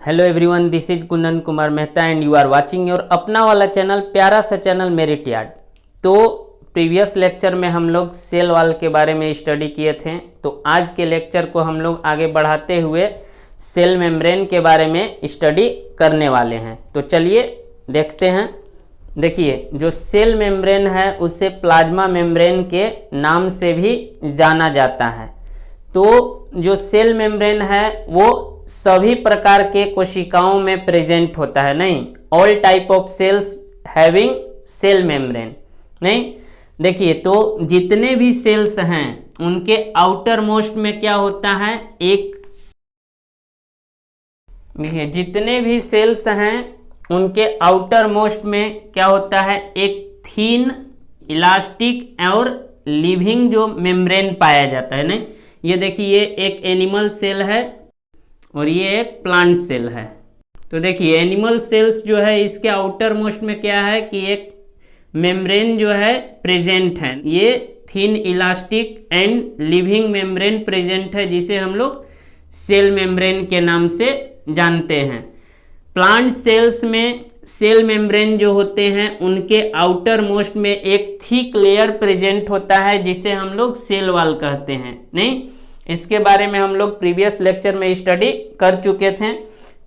Hello everyone, this is Kundan Kumar Mehta and you are watching your अपना वाला channel, प्यारा सा चैनल मेरिट यार्ड। तो प्रीवियस लेक्चर में हम लोग सेल वॉल के बारे में स्टडी किए थे। तो आज के लेक्चर को हम लोग आगे बढ़ाते हुए सेल मेम्ब्रेन के बारे में स्टडी करने वाले हैं। तो चलिए देखते हैं। देखिए, जो सेल मेम्ब्रेन है उसे प्लाज्मा मेम्ब्रेन के नाम से भी जाना जाता है। तो जो सेल मेम्ब्रेन है वो सभी प्रकार के कोशिकाओं में प्रेजेंट होता है। नहीं, all type of cells having cell membrane. नहीं, देखिए, तो जितने भी सेल्स हैं उनके आउटर मोस्ट में क्या होता है, एक, देखिए, जितने भी सेल्स हैं उनके आउटर मोस्ट में क्या होता है, एक थीन इलास्टिक और लिविंग जो मेम्ब्रेन पाया जाता है। नहीं, ये देखिए, ये एक एनिमल सेल है और ये एक प्लांट सेल है। तो देखिए, एनिमल सेल्स जो है इसके आउटर मोस्ट में क्या है कि एक मेम्ब्रेन जो है प्रेजेंट है। ये thin elastic and living membrane present है, जिसे हम लोग सेल मेम्ब्रेन के नाम से जानते हैं। प्लांट सेल्स में सेल मेम्ब्रेन जो होते हैं उनके आउटर मोस्ट में एक थिक लेयर प्रेजेंट होता है, जिसे हम लोग सेल वॉल कहते हैं। नहीं, इसके बारे में हम लोग प्रीवियस लेक्चर में स्टडी कर चुके थे।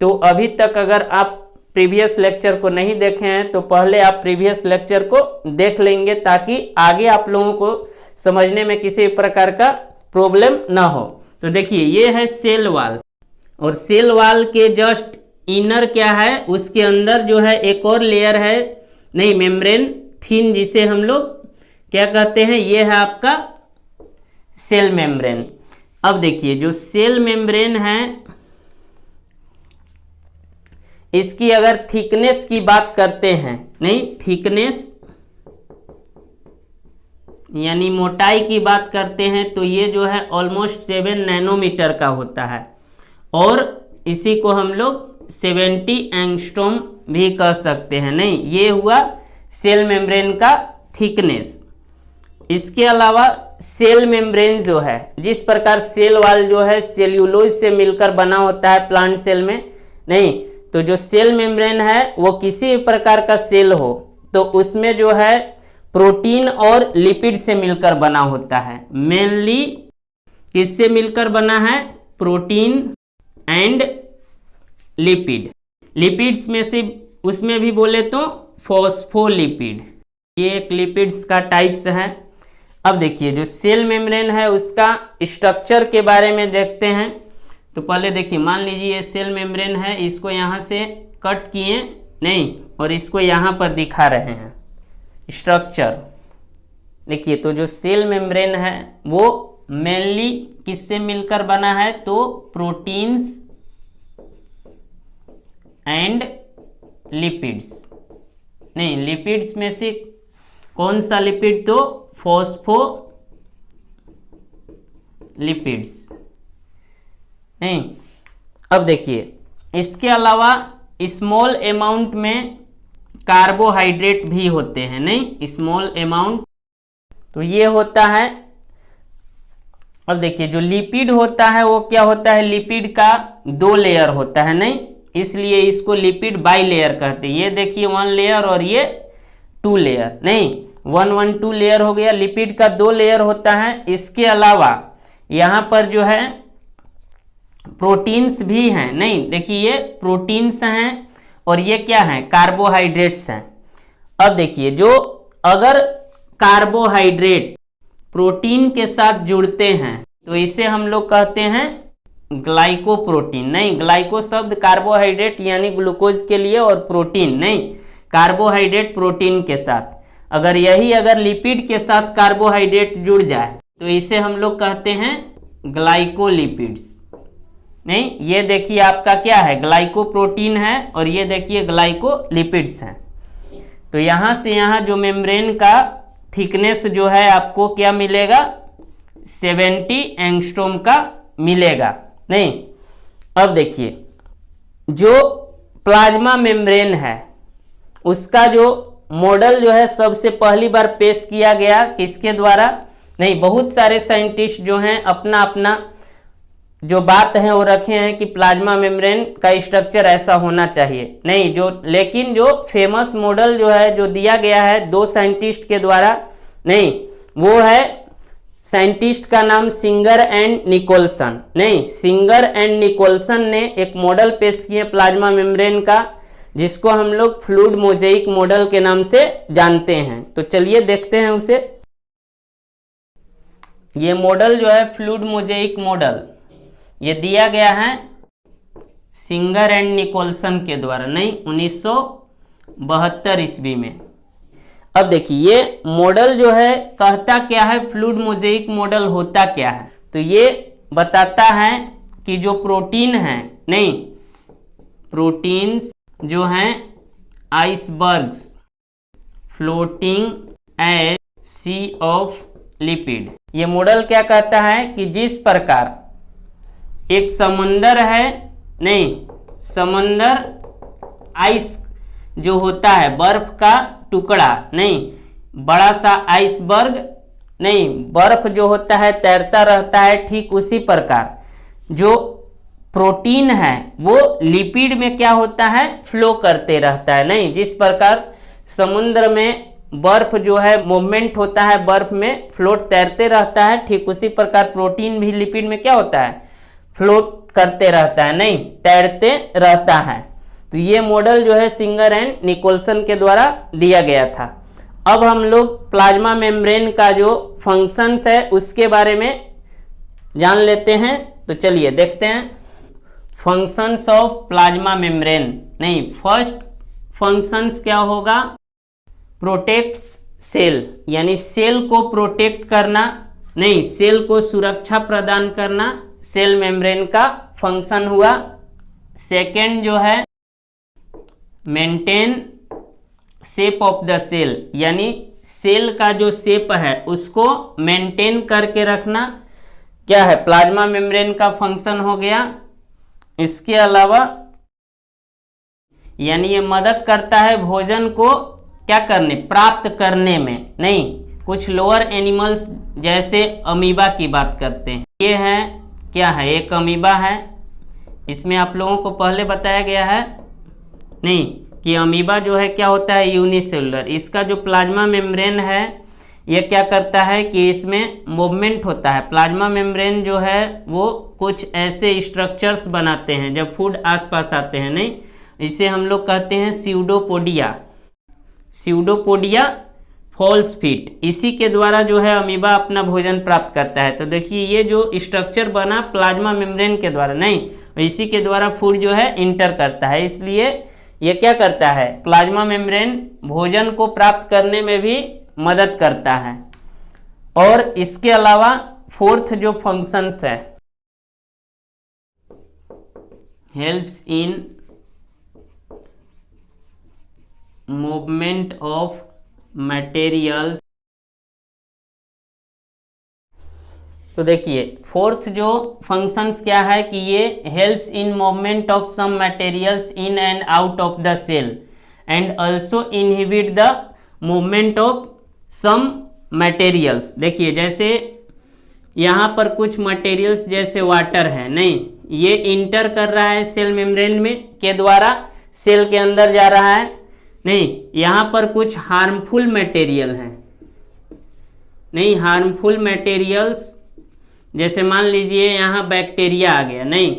तो अभी तक अगर आप प्रीवियस लेक्चर को नहीं देखे हैं तो पहले आप प्रीवियस लेक्चर को देख लेंगे, ताकि आगे आप लोगों को समझने में किसी प्रकार का प्रॉब्लम ना हो। तो देखिए, ये है सेल वॉल, और सेल वॉल के जस्ट इनर क्या है, उसके अंदर जो है एक और लेयर है, नहीं, मेम्ब्रेन थिन, जिसे हम लोग क्या कहते हैं, ये है आपका सेल मेम्ब्रेन। अब देखिए, जो सेल मेम्ब्रेन है इसकी अगर थिकनेस की बात करते हैं, नहीं, थिकनेस यानी मोटाई की बात करते हैं, तो ये जो है ऑलमोस्ट 7 नैनोमीटर का होता है, और इसी को हम लोग 70 एंगस्ट्रॉम भी कह सकते हैं। नहीं, ये हुआ सेल मेम्ब्रेन का थिकनेस। इसके अलावा सेल मेम्ब्रेन जो है, जिस प्रकार सेल वॉल जो है सेल्यूलोज से मिलकर बना होता है प्लांट सेल में, नहीं, तो जो सेल मेम्ब्रेन है वो किसी भी प्रकार का सेल हो तो उसमें जो है प्रोटीन और लिपिड से मिलकर बना होता है। मेनली किससे मिलकर बना है, प्रोटीन एंड लिपिड। लिपिड्स में से उसमें भी बोले तो फॉस्फोलिपिड, ये एक लिपिड्स का टाइप्स है। अब देखिए, जो सेल मेम्ब्रेन है उसका स्ट्रक्चर के बारे में देखते हैं। तो पहले देखिए, मान लीजिए ये सेल मेम्ब्रेन है, इसको यहाँ से कट किए, नहीं, और इसको यहाँ पर दिखा रहे हैं स्ट्रक्चर। देखिए, तो जो सेल मेम्ब्रेन है वो मेनली किससे मिलकर बना है, तो प्रोटीन्स एंड लिपिड्स। नहीं, लिपिड्स में से कौन सा लिपिड, तो फॉस्फोलिपिड्स। नहीं, अब देखिए, इसके अलावा स्मॉल अमाउंट में कार्बोहाइड्रेट भी होते हैं। नहीं, स्मॉल अमाउंट, तो ये होता है। अब देखिए, जो लिपिड होता है वो क्या होता है, लिपिड का 2 लेयर होता है। नहीं, इसलिए इसको लिपिड बाई लेयर कहते हैं। ये देखिए 1 लेयर और ये 2 लेयर। नहीं, 1 लेयर हो गया, लिपिड का 2 लेयर होता है। इसके अलावा यहाँ पर जो है प्रोटीन्स भी हैं। नहीं, देखिए, ये प्रोटीन्स हैं और ये क्या है, कार्बोहाइड्रेट्स हैं। अब देखिए, जो अगर कार्बोहाइड्रेट प्रोटीन के साथ जुड़ते हैं तो इसे हम लोग कहते हैं ग्लाइकोप्रोटीन। नहीं, ग्लाइको शब्द कार्बोहाइड्रेट यानी ग्लूकोज के लिए, और प्रोटीन, नहीं, कार्बोहाइड्रेट प्रोटीन के साथ। अगर लिपिड के साथ कार्बोहाइड्रेट जुड़ जाए तो इसे हम लोग कहते हैं ग्लाइकोलिपिड्स। नहीं, ये देखिए आपका क्या है, ग्लाइकोप्रोटीन है, और ये देखिए ग्लाइकोलिपिड्स हैं। तो यहाँ से यहाँ जो मेम्ब्रेन का थिकनेस जो है आपको क्या मिलेगा, 70 एंगस्ट्रॉम का मिलेगा। नहीं, अब देखिए, जो प्लाज्मा मेम्ब्रेन है उसका जो मॉडल जो है सबसे पहली बार पेश किया गया किसके द्वारा, नहीं, बहुत सारे साइंटिस्ट जो हैं अपना अपना जो बात है वो रखे हैं कि प्लाज्मा मेम्ब्रेन का स्ट्रक्चर ऐसा होना चाहिए, नहीं जो, लेकिन जो फेमस मॉडल जो है जो दिया गया है 2 साइंटिस्ट के द्वारा, नहीं वो है साइंटिस्ट का नाम सिंगर एंड निकोलसन, नहीं सिंगर एंड निकोलसन ने एक मॉडल पेश किए प्लाज्मा मेम्ब्रेन का, जिसको हम लोग फ्लूइड मोज़ेइक मॉडल के नाम से जानते हैं। तो चलिए देखते हैं उसे। ये मॉडल जो है फ्लूइड मोज़ेइक मॉडल, ये दिया गया है सिंगर एंड निकोलसन के द्वारा, नहीं 1972 ईस्वी में। अब देखिए ये मॉडल जो है कहता क्या है, फ्लूइड मोज़ेइक मॉडल होता क्या है, तो ये बताता है कि जो प्रोटीन है, नहीं प्रोटीन्स जो हैं icebergs floating as sea of lipid. ये मॉडल क्या कहता है कि जिस प्रकार एक समुंदर है, नहीं समुंदर आइस जो होता है बर्फ का टुकड़ा, नहीं बड़ा सा आइसबर्ग, नहीं बर्फ जो होता है तैरता रहता है, ठीक उसी प्रकार जो प्रोटीन है वो लिपिड में क्या होता है फ्लो करते रहता है। नहीं जिस प्रकार समुद्र में बर्फ जो है मूवमेंट होता है, बर्फ में फ्लोट तैरते रहता है, ठीक उसी प्रकार प्रोटीन भी लिपिड में क्या होता है फ्लोट करते रहता है, नहीं तैरते रहता है। तो ये मॉडल जो है सिंगर एंड निकोलसन के द्वारा दिया गया था। अब हम लोग प्लाज्मा मेम्ब्रेन का जो फंक्शंस है उसके बारे में जान लेते हैं। तो चलिए देखते हैं फंक्शंस ऑफ प्लाज्मा मेम्ब्रेन। नहीं फर्स्ट फंक्शंस क्या होगा, प्रोटेक्ट सेल, यानी सेल को प्रोटेक्ट करना, नहीं सेल को सुरक्षा प्रदान करना सेल मेम्ब्रेन का फंक्शन हुआ। सेकेंड जो है maintain shape of the cell, यानी सेल का जो शेप है उसको मेंटेन करके रखना क्या है प्लाज्मा मेम्ब्रेन का फंक्शन हो गया। इसके अलावा यानी ये मदद करता है भोजन को क्या करने प्राप्त करने में, नहीं कुछ लोअर एनिमल्स जैसे अमीबा की बात करते हैं। ये है क्या है, एक अमीबा है, इसमें आप लोगों को पहले बताया गया है नहीं कि अमीबा जो है क्या होता है यूनिसेलुलर। इसका जो प्लाज्मा मेम्ब्रेन है ये क्या करता है कि इसमें मूवमेंट होता है। प्लाज्मा मेम्ब्रेन जो है वो कुछ ऐसे स्ट्रक्चर्स बनाते हैं जब फूड आसपास आते हैं, नहीं इसे हम लोग कहते हैं स्यूडोपोडिया, स्यूडोपोडिया फॉल्स फीट। इसी के द्वारा जो है अमीबा अपना भोजन प्राप्त करता है। तो देखिए ये जो स्ट्रक्चर बना प्लाज्मा मेम्ब्रेन के द्वारा, नहीं इसी के द्वारा फूड जो है इंटर करता है, इसलिए ये क्या करता है प्लाज्मा मेम्ब्रेन भोजन को प्राप्त करने में भी मदद करता है। और इसके अलावा फोर्थ जो फंक्शंस है helps in movement of materials. तो देखिए फोर्थ जो फंक्शंस क्या है कि ये helps in movement of some materials in and out of the cell and also inhibit the movement of some materials. देखिए जैसे यहाँ पर कुछ मटेरियल्स जैसे वाटर है, नहीं ये इंटर कर रहा है सेल मेम्ब्रेन में के द्वारा सेल के अंदर जा रहा है, नहीं यहाँ पर कुछ हार्मफुल मटेरियल है, नहीं हार्मफुल मटेरियल्स जैसे मान लीजिए यहाँ बैक्टीरिया आ गया, नहीं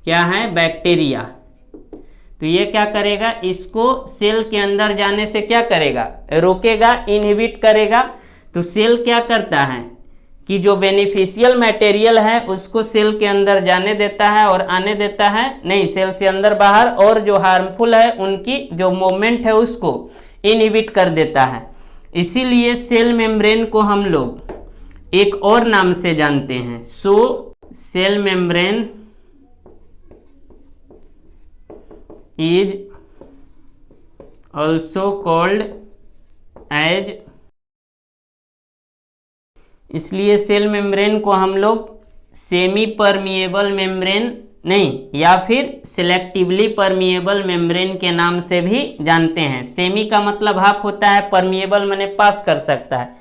क्या है बैक्टीरिया, तो ये क्या करेगा इसको सेल के अंदर जाने से क्या करेगा रोकेगा, इनहिबिट करेगा। तो सेल क्या करता है कि जो बेनिफिशियल मटेरियल है उसको सेल के अंदर जाने देता है और आने देता है, नहीं सेल से अंदर बाहर, और जो हार्मफुल है उनकी जो मूवमेंट है उसको इनहिबिट कर देता है। इसीलिए सेल मेम्ब्रेन को हम लोग एक और नाम से जानते हैं, so cell membrane is also called as, इसलिए सेल मेम्ब्रेन को हम लोग सेमी परमिएबल मेम्ब्रेन नहीं या फिर सिलेक्टिवली परमिएबल मेम्ब्रेन के नाम से भी जानते हैं। सेमी का मतलब हाफ होता है, परमिएबल माने पास कर सकता है,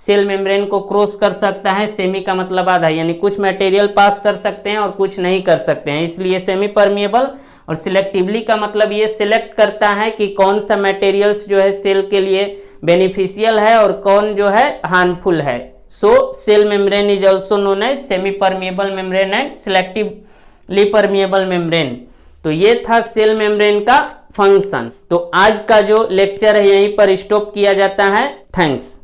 सेल मेम्ब्रेन को क्रॉस कर सकता है। सेमी का मतलब आधा, यानी कुछ मटेरियल पास कर सकते हैं और कुछ नहीं कर सकते हैं, इसलिए सेमी परमिएबल। और सिलेक्टिवली का मतलब ये सिलेक्ट करता है कि कौन सा मटेरियल्स जो है सेल के लिए बेनिफिशियल है और कौन जो है हार्मफुल है। So cell membrane is also known as semi permeable membrane and selectively permeable membrane. तो ये था सेल मेम्ब्रेन का फंक्शन। तो आज का जो लेक्चर है यहीं पर स्टॉप किया जाता है। थैंक्स।